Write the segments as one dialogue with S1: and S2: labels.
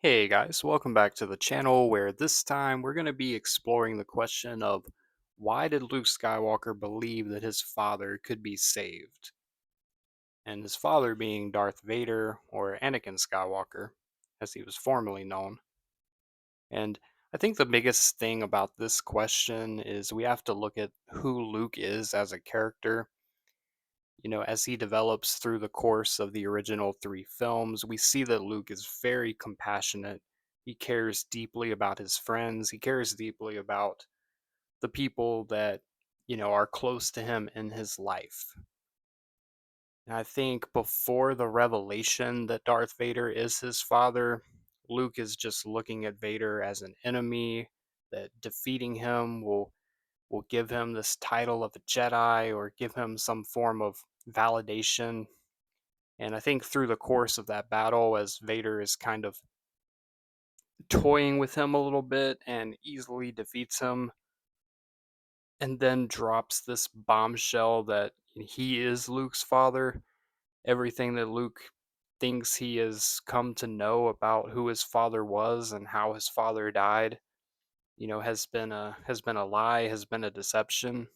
S1: Hey guys, welcome back to the channel where this time we're going to be exploring the question of why did Luke Skywalker believe that his father could be saved? And his father being Darth Vader or Anakin Skywalker, as he was formerly known. And I think the biggest thing about this question is we have to look at who Luke is as a character. As he develops through the course of the original three films, we see that Luke is very compassionate. He cares deeply about his friends. He cares deeply about the people that, are close to him in his life. And I think before the revelation that Darth Vader is his father, Luke is just looking at Vader as an enemy, that defeating him will give him this title of a Jedi or give him some form of validation. And I think through the course of that battle, as Vader is kind of toying with him a little bit and easily defeats him, and then drops this bombshell that he is Luke's father, everything that Luke thinks he has come to know about who his father was and how his father died, has been a lie, has been a deception.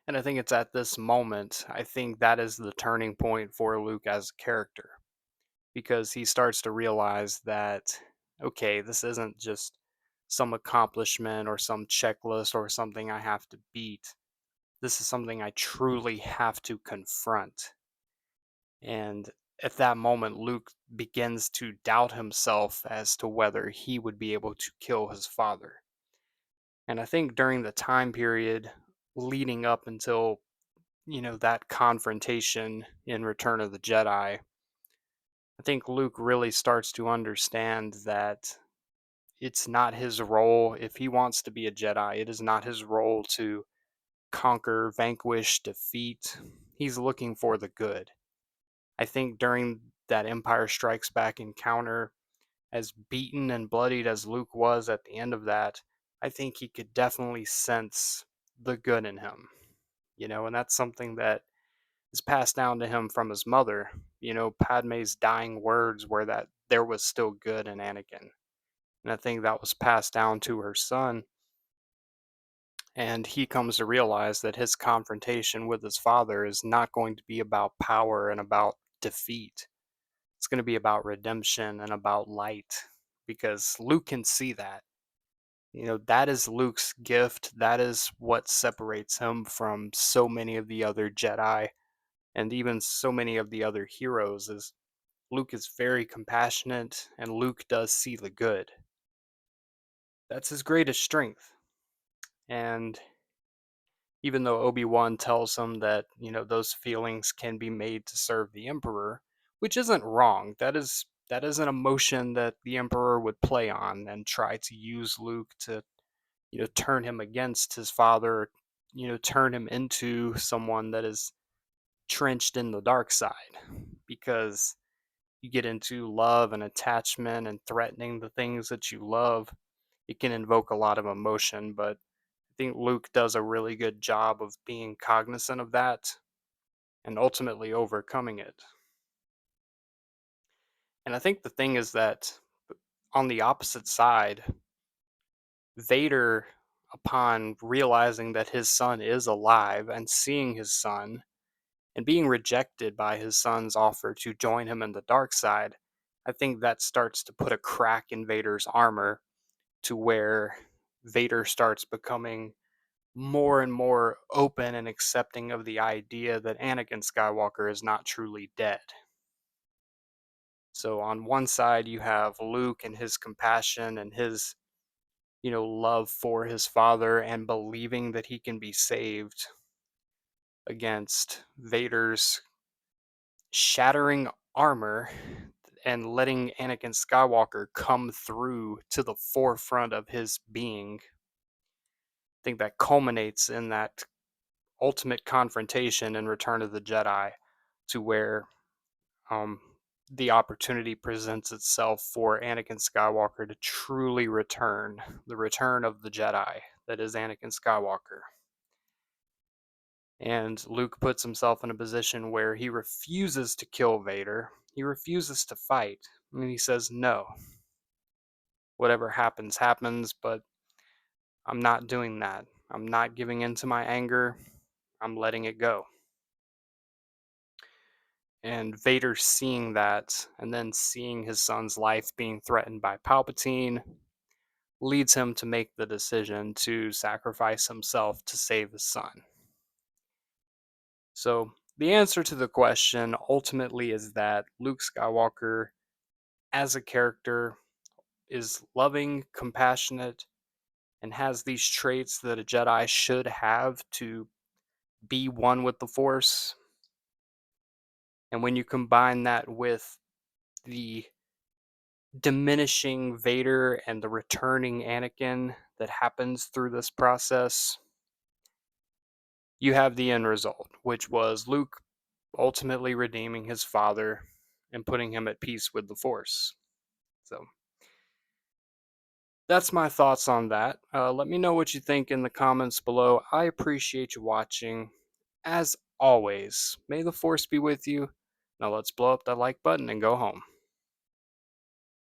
S1: And I think it's at this moment, I think that is the turning point for Luke as a character because he starts to realize that, okay, this isn't just some accomplishment or some checklist or something I have to beat. This is something I truly have to confront. And at that moment, Luke begins to doubt himself as to whether he would be able to kill his father. And I think during the time period leading up until, that confrontation in Return of the Jedi, I think Luke really starts to understand that it's not his role. If he wants to be a Jedi, it is not his role to conquer, vanquish, defeat. He's looking for the good. I think during that Empire Strikes Back encounter, as beaten and bloodied as Luke was at the end of that, I think he could definitely sense the good in him. And that's something that is passed down to him from his mother. Padme's dying words were that there was still good in Anakin. And I think that was passed down to her son. And he comes to realize that his confrontation with his father is not going to be about power and about defeat. It's going to be about redemption and about light because Luke can see that. That is Luke's gift. That is what separates him from so many of the other Jedi and even so many of the other heroes is Luke is very compassionate and Luke does see the good. That's his greatest strength. And even though Obi-Wan tells him that, those feelings can be made to serve the Emperor, which isn't wrong. That is an emotion that the Emperor would play on and try to use Luke to, turn him against his father, turn him into someone that is trenched in the dark side because you get into love and attachment and threatening the things that you love, it can invoke a lot of emotion, but I think Luke does a really good job of being cognizant of that and ultimately overcoming it. And I think the thing is that on the opposite side, Vader, upon realizing that his son is alive and seeing his son and being rejected by his son's offer to join him in the dark side, I think that starts to put a crack in Vader's armor to where Vader starts becoming more and more open and accepting of the idea that Anakin Skywalker is not truly dead. So on one side you have Luke and his compassion and his, love for his father and believing that he can be saved against Vader's shattering armor and letting Anakin Skywalker come through to the forefront of his being. I think that culminates in that ultimate confrontation in Return of the Jedi to where um, the opportunity presents itself for Anakin Skywalker to truly return, the return of the Jedi that is Anakin Skywalker. And Luke puts himself in a position where he refuses to kill Vader. He refuses to fight. And he says, "No, whatever happens, happens, but I'm not doing that. I'm not giving in to my anger. I'm letting it go." And Vader seeing that, and then seeing his son's life being threatened by Palpatine, leads him to make the decision to sacrifice himself to save his son. So, the answer to the question ultimately is that Luke Skywalker, as a character, is loving, compassionate, and has these traits that a Jedi should have to be one with the Force. And when you combine that with the diminishing Vader and the returning Anakin that happens through this process, you have the end result, which was Luke ultimately redeeming his father and putting him at peace with the Force. So that's my thoughts on that. Let me know what you think in the comments below. I appreciate you watching. As always, may the Force be with you. Now let's blow up that like button and go home.